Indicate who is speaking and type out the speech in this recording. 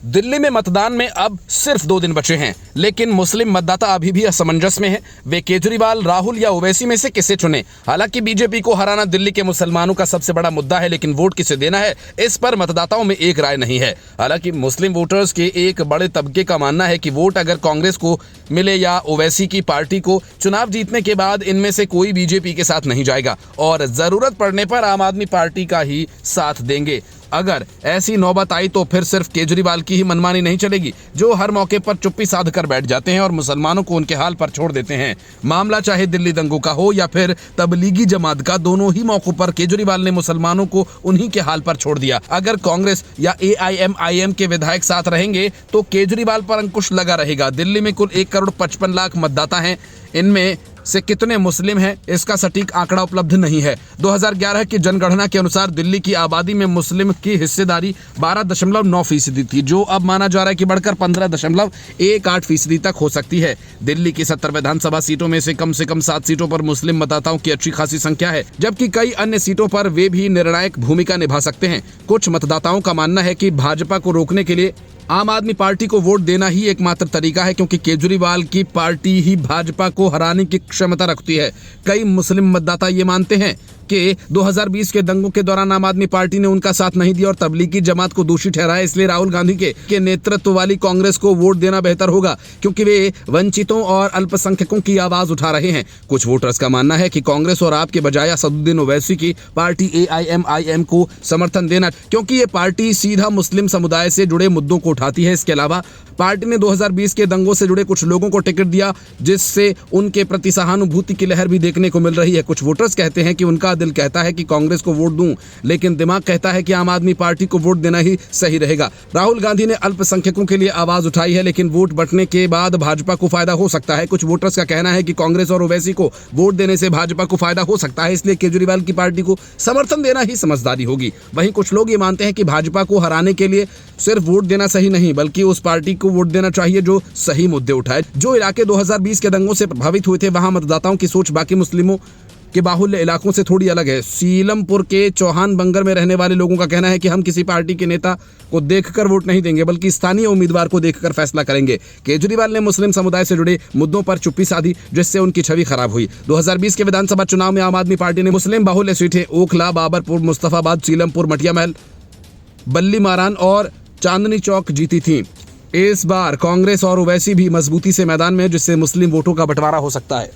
Speaker 1: दिल्ली में मतदान में अब सिर्फ 2 दिन बचे हैं, लेकिन मुस्लिम मतदाता अभी भी असमंजस में हैं। वे केजरीवाल, राहुल या ओवैसी में से किसे चुने। हालांकि बीजेपी को हराना दिल्ली के मुसलमानों का सबसे बड़ा मुद्दा है, लेकिन वोट किसे देना है इस पर मतदाताओं में एक राय नहीं है। हालांकि मुस्लिम वोटर्स के एक बड़े तबके का मानना है कि वोट अगर कांग्रेस को मिले या ओवैसी की पार्टी को, चुनाव जीतने के बाद इनमें से कोई बीजेपी के साथ नहीं जाएगा और जरूरत पड़ने पर आम आदमी पार्टी का ही साथ देंगे। अगर ऐसी नौबत आई तो फिर सिर्फ केजरीवाल की ही मनमानी नहीं चलेगी, जो हर मौके पर चुप्पी साध कर बैठ जाते हैं और मुसलमानों को उनके हाल पर छोड़ देते हैं। मामला चाहे दिल्ली दंगों का हो या फिर तबलीगी जमात का, दोनों ही मौकों पर केजरीवाल ने मुसलमानों को उन्हीं के हाल पर छोड़ दिया। अगर कांग्रेस या AIMIM के विधायक साथ रहेंगे तो केजरीवाल पर अंकुश लगा रहेगा। दिल्ली में कुल 1,55,00,000 मतदाता हैं। इनमें से कितने मुस्लिम हैं इसका सटीक आंकड़ा उपलब्ध नहीं है। 2011 की जनगणना के अनुसार दिल्ली की आबादी में मुस्लिम की हिस्सेदारी 12.9% थी, जो अब माना जा रहा है कि बढ़कर 15.18% तक हो सकती है। दिल्ली की 70 विधानसभा सीटों में से कम 7 सीटों पर मुस्लिम मतदाताओं की अच्छी खासी संख्या है, जबकि कई अन्य सीटों पर वे भी निर्णायक भूमिका निभा सकते हैं। कुछ मतदाताओं का मानना है कि भाजपा को रोकने के लिए आम आदमी पार्टी को वोट देना ही एकमात्र तरीका है, क्योंकि केजरीवाल की पार्टी ही भाजपा को हराने की क्षमता रखती है। कई मुस्लिम मतदाता ये मानते हैं कि 2020 के दंगों के दौरान आम आदमी पार्टी ने उनका साथ नहीं दिया और तबलीगी जमात को दोषी ठहराया। इसलिए राहुल गांधी के नेतृत्व वाली कांग्रेस को वोट देना बेहतर होगा, क्योंकि वे वंचितों और अल्पसंख्यकों की आवाज उठा रहे हैं। कुछ वोटर्स का मानना है कि कांग्रेस और आप के बजाय असदुद्दीन ओवैसी की पार्टी AIMIM को समर्थन देना, क्योंकि ये पार्टी सीधा मुस्लिम समुदाय से जुड़े मुद्दों को उठाती है। इसके अलावा पार्टी ने 2020 के दंगों से जुड़े कुछ लोगों को टिकट दिया, जिससे उनके प्रति सहानुभूति की लहर भी देखने को मिल रही है। कुछ वोटर्स कहते हैं कि उनका दिल कहता है कि कांग्रेस को वोट दूं, लेकिन दिमाग कहता है कि आम आदमी पार्टी को वोट देना ही सही रहेगा। राहुल गांधी ने अल्पसंख्यकों के लिए आवाज उठाई है, लेकिन वोट बंटने के बाद भाजपा को फायदा हो सकता है। कुछ वोटर्स का कहना है कि कांग्रेस और ओवैसी को वोट देने से भाजपा को फायदा हो सकता है, इसलिए केजरीवाल की पार्टी को समर्थन देना ही समझदारी होगी। वहीं कुछ लोग ये मानते हैं कि भाजपा को हराने के लिए सिर्फ वोट देना सही नहीं, बल्कि उस पार्टी को वोट देना चाहिए जो सही मुद्दे उठाए। जो इलाके 2020 के दंगों से प्रभावित हुए थे, वहां मतदाताओं की सोच बाकी मुस्लिमों के बाहुल्य इलाकों से थोड़ी अलग है। सीलमपुर के चौहान बंगर में रहने वाले लोगों का कहना है कि हम किसी पार्टी के नेता को देखकर वोट नहीं देंगे, बल्कि स्थानीय उम्मीदवार को देखकर फैसला करेंगे। केजरीवाल ने मुस्लिम समुदाय से जुड़े मुद्दों पर चुप्पी साधी, जिससे उनकी छवि खराब हुई। 2020 के विधानसभा चुनाव में आम आदमी पार्टी ने मुस्लिम बाहुल्य सीटें ओखला, बाबरपुर, मुस्तफाबाद, सीलमपुर, मटिया महल, बल्ली मारान और चांदनी चौक जीती थी। इस बार कांग्रेस और ओवैसी भी मजबूती से मैदान में है, जिससे मुस्लिम वोटों का बंटवारा हो सकता है।